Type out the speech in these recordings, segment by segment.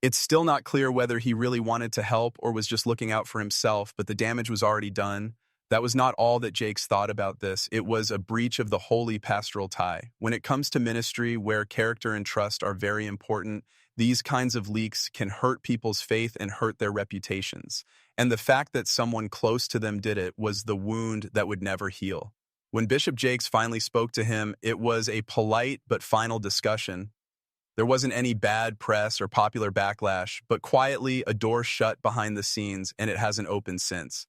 It's still not clear whether he really wanted to help or was just looking out for himself, but the damage was already done. That was not all that Jakes thought about this. It was a breach of the holy pastoral tie. When it comes to ministry, where character and trust are very important, these kinds of leaks can hurt people's faith and hurt their reputations. And the fact that someone close to them did it was the wound that would never heal. When Bishop Jakes finally spoke to him, it was a polite but final discussion. There wasn't any bad press or popular backlash, but quietly a door shut behind the scenes, and it hasn't opened since.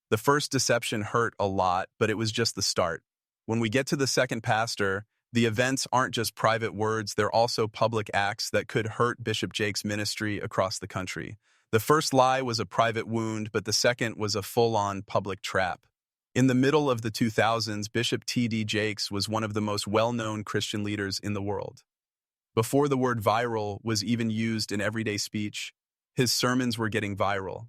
The first deception hurt a lot, but it was just the start. When we get to the second pastor, the events aren't just private words, they're also public acts that could hurt Bishop Jakes' ministry across the country. The first lie was a private wound, but the second was a full-on public trap. In the middle of the 2000s, Bishop T.D. Jakes was one of the most well-known Christian leaders in the world. Before the word viral was even used in everyday speech, his sermons were getting viral.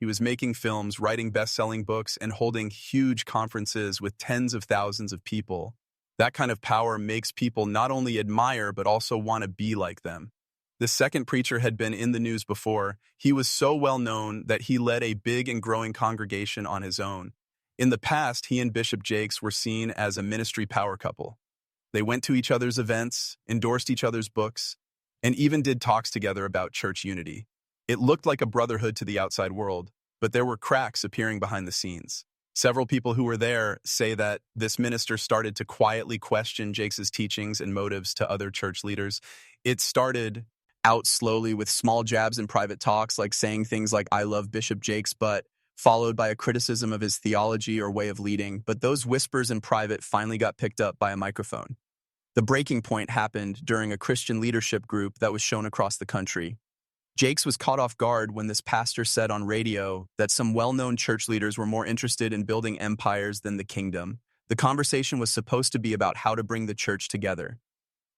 He was making films, writing best-selling books, and holding huge conferences with tens of thousands of people. That kind of power makes people not only admire but also want to be like them. The second preacher had been in the news before. He was so well known that he led a big and growing congregation on his own. In the past, he and Bishop Jakes were seen as a ministry power couple. They went to each other's events, endorsed each other's books, and even did talks together about church unity. It looked like a brotherhood to the outside world, but there were cracks appearing behind the scenes. Several people who were there say that this minister started to quietly question Jakes' teachings and motives to other church leaders. It started out slowly with small jabs and private talks, like saying things like, "I love Bishop Jakes," but followed by a criticism of his theology or way of leading. But those whispers in private finally got picked up by a microphone. The breaking point happened during a Christian leadership group that was shown across the country. Jakes was caught off guard when this pastor said on radio that some well-known church leaders were more interested in building empires than the kingdom. The conversation was supposed to be about how to bring the church together.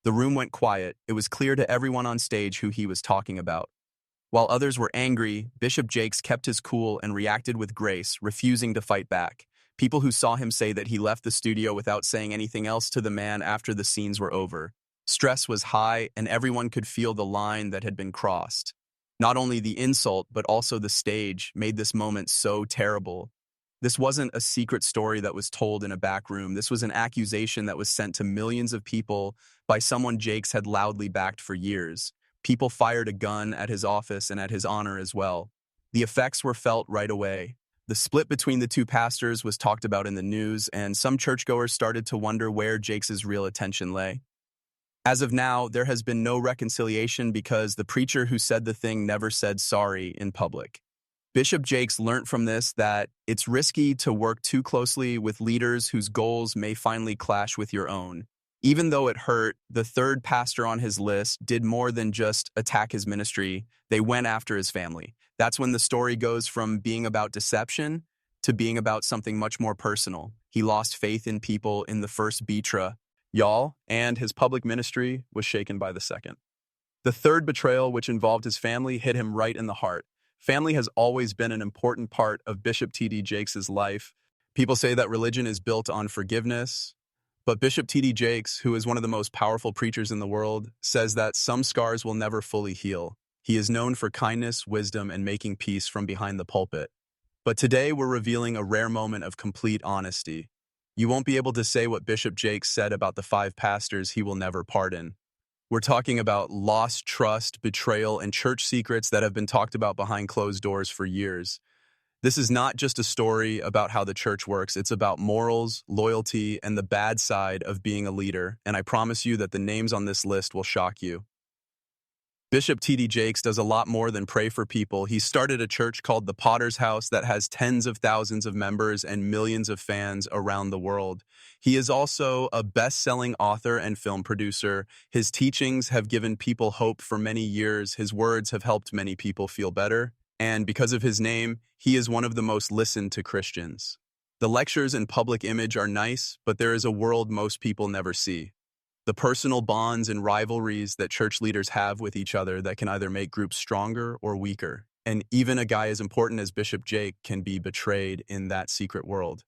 The room went quiet. It was clear to everyone on stage who he was talking about. While others were angry, Bishop Jakes kept his cool and reacted with grace, refusing to fight back. People who saw him say that he left the studio without saying anything else to the man after the scenes were over. Stress was high, and everyone could feel the line that had been crossed. Not only the insult, but also the stage made this moment so terrible. This wasn't a secret story that was told in a back room. This was an accusation that was sent to millions of people by someone Jakes had loudly backed for years. People fired a gun at his office and at his honor as well. The effects were felt right away. The split between the two pastors was talked about in the news, and some churchgoers started to wonder where Jakes' real attention lay. As of now, there has been no reconciliation because the preacher who said the thing never said sorry in public. Bishop Jakes learned from this that it's risky to work too closely with leaders whose goals may finally clash with your own. Even though it hurt, the third pastor on his list did more than just attack his ministry. They went after his family. That's when the story goes from being about deception to being about something much more personal. He lost faith in people in the first betrayal, and his public ministry was shaken by the second. The third betrayal, which involved his family, hit him right in the heart. Family has always been an important part of Bishop T.D. Jakes' life. People say that religion is built on forgiveness, but Bishop T.D. Jakes, who is one of the most powerful preachers in the world, says that some scars will never fully heal. He is known for kindness, wisdom, and making peace from behind the pulpit. But today we're revealing a rare moment of complete honesty. You won't be able to say what Bishop Jakes said about the 5 pastors he will never pardon. We're talking about lost trust, betrayal, and church secrets that have been talked about behind closed doors for years. This is not just a story about how the church works. It's about morals, loyalty, and the bad side of being a leader. And I promise you that the names on this list will shock you. Bishop T.D. Jakes does a lot more than pray for people. He started a church called the Potter's House that has tens of thousands of members and millions of fans around the world. He is also a best-selling author and film producer. His teachings have given people hope for many years. His words have helped many people feel better. And because of his name, he is one of the most listened to Christians. The lectures and public image are nice, but there is a world most people never see. The personal bonds and rivalries that church leaders have with each other that can either make groups stronger or weaker. And even a guy as important as Bishop Jake can be betrayed in that secret world.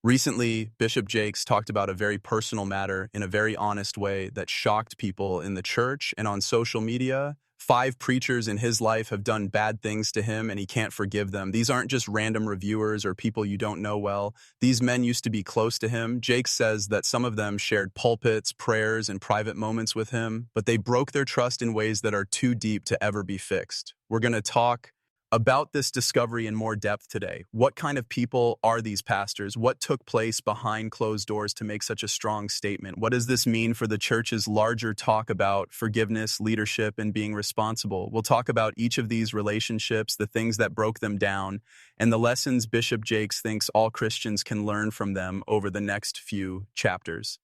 Recently, Bishop Jakes talked about a very personal matter in a very honest way that shocked people in the church and on social media, 5 preachers in his life have done bad things to him and he can't forgive them. These aren't just random reviewers or people you don't know well. These men used to be close to him. Jake says that some of them shared pulpits, prayers, and private moments with him, but they broke their trust in ways that are too deep to ever be fixed. We're going to talk about this discovery in more depth today. What kind of people are these pastors? What took place behind closed doors to make such a strong statement? What does this mean for the church's larger talk about forgiveness, leadership, and being responsible? We'll talk about each of these relationships, the things that broke them down, and the lessons Bishop Jakes thinks all Christians can learn from them over the next few chapters.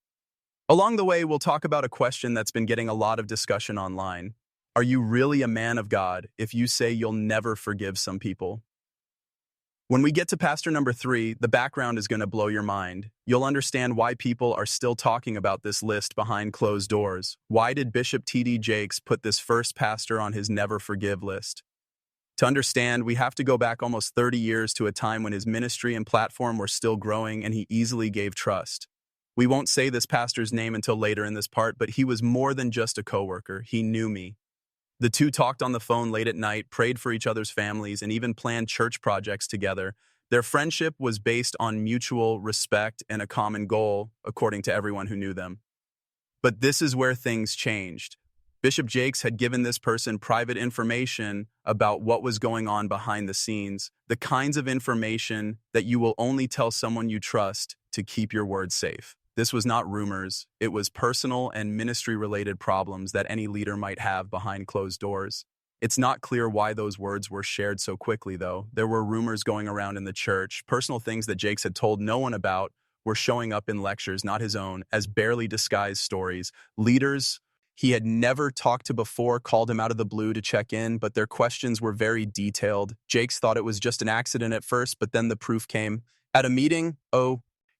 Along the way, we'll talk about a question that's been getting a lot of discussion online. Are you really a man of God if you say you'll never forgive some people? When we get to pastor number 3, the background is going to blow your mind. You'll understand why people are still talking about this list behind closed doors. Why did Bishop T.D. Jakes put this first pastor on his never forgive list? To understand, we have to go back almost 30 years to a time when his ministry and platform were still growing and he easily gave trust. We won't say this pastor's name until later in this part, but he was more than just a coworker. He knew me. The two talked on the phone late at night, prayed for each other's families, and even planned church projects together. Their friendship was based on mutual respect and a common goal, according to everyone who knew them. But this is where things changed. Bishop Jakes had given this person private information about what was going on behind the scenes, the kinds of information that you will only tell someone you trust to keep your word safe. This was not rumors. It was personal and ministry-related problems that any leader might have behind closed doors. It's not clear why those words were shared so quickly, though. There were rumors going around in the church. Personal things that Jakes had told no one about were showing up in lectures, not his own, as barely disguised stories. Leaders he had never talked to before called him out of the blue to check in, but their questions were very detailed. Jakes thought it was just an accident at first, but then the proof came. At a meeting,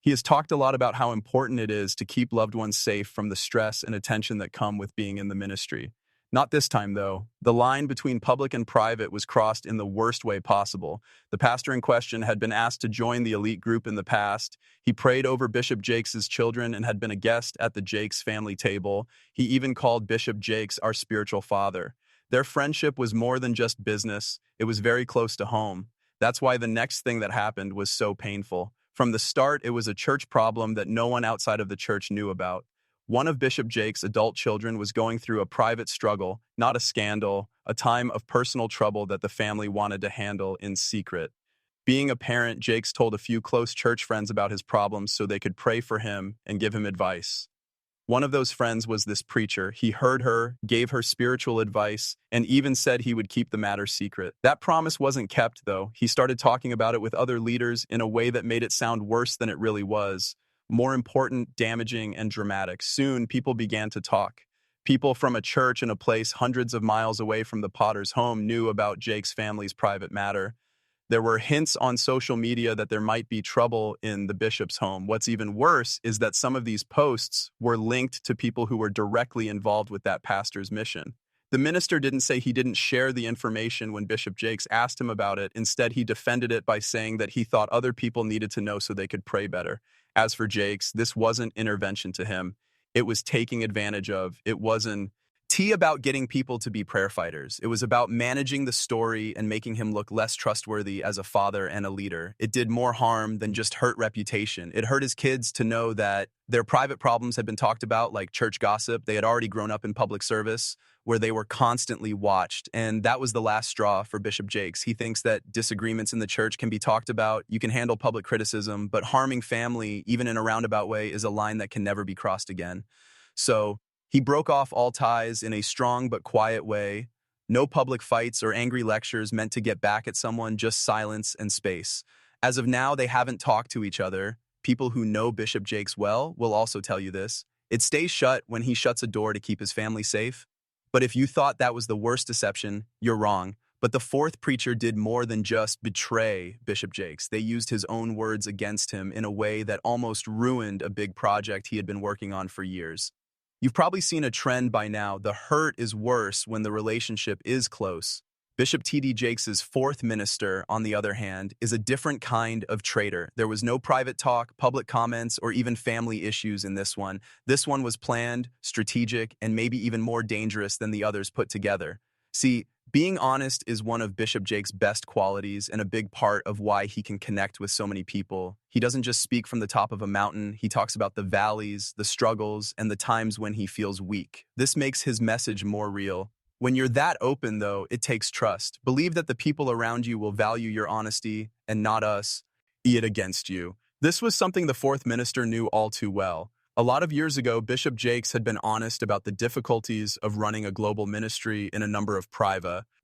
he has talked a lot about how important it is to keep loved ones safe from the stress and attention that come with being in the ministry. Not this time, though. The line between public and private was crossed in the worst way possible. The pastor in question had been asked to join the elite group in the past. He prayed over Bishop Jakes' children and had been a guest at the Jakes family table. He even called Bishop Jakes our spiritual father. Their friendship was more than just business. It was very close to home. That's why the next thing that happened was so painful. From the start, it was a church problem that no one outside of the church knew about. One of Bishop Jakes' adult children was going through a private struggle, not a scandal, a time of personal trouble that the family wanted to handle in secret. Being a parent, Jakes told a few close church friends about his problems so they could pray for him and give him advice. One of those friends was this preacher. He heard her, gave her spiritual advice, and even said he would keep the matter secret. That promise wasn't kept, though. He started talking about it with other leaders in a way that made it sound worse than it really was. More important, damaging, and dramatic. Soon, people began to talk. People from a church in a place hundreds of miles away from the Potter's home knew about Jake's family's private matter. There were hints on social media that there might be trouble in the bishop's home. What's even worse is that some of these posts were linked to people who were directly involved with that pastor's mission. The minister didn't say he didn't share the information when Bishop Jakes asked him about it. Instead, he defended it by saying that he thought other people needed to know so they could pray better. As for Jakes, this wasn't intervention to him. It was taking advantage of. It wasn't about getting people to be prayer fighters. It was about managing the story and making him look less trustworthy as a father and a leader. It did more harm than just hurt reputation. It hurt his kids to know that their private problems had been talked about, like church gossip. They had already grown up in public service, where they were constantly watched. And that was the last straw for Bishop Jakes. He thinks that disagreements in the church can be talked about. You can handle public criticism, but harming family, even in a roundabout way, is a line that can never be crossed again. So he broke off all ties in a strong but quiet way. No public fights or angry lectures meant to get back at someone, just silence and space. As of now, they haven't talked to each other. People who know Bishop Jakes well will also tell you this. It stays shut when he shuts a door to keep his family safe. But if you thought that was the worst deception, you're wrong. But the fourth preacher did more than just betray Bishop Jakes. They used his own words against him in a way that almost ruined a big project he had been working on for years. You've probably seen a trend by now. The hurt is worse when the relationship is close. Bishop T.D. Jakes' fourth minister, on the other hand, is a different kind of traitor. There was no private talk, public comments, or even family issues in this one. This one was planned, strategic, and maybe even more dangerous than the others put together. See, being honest is one of Bishop Jake's best qualities and a big part of why he can connect with so many people. He doesn't just speak from the top of a mountain, he talks about the valleys, the struggles, and the times when he feels weak. This makes his message more real. When you're that open, though, it takes trust. Believe that the people around you will value your honesty and not us, it against you. This was something the fourth minister knew all too well. A lot of years ago, Bishop Jakes had been honest about the difficulties of running a global ministry in a number of priva.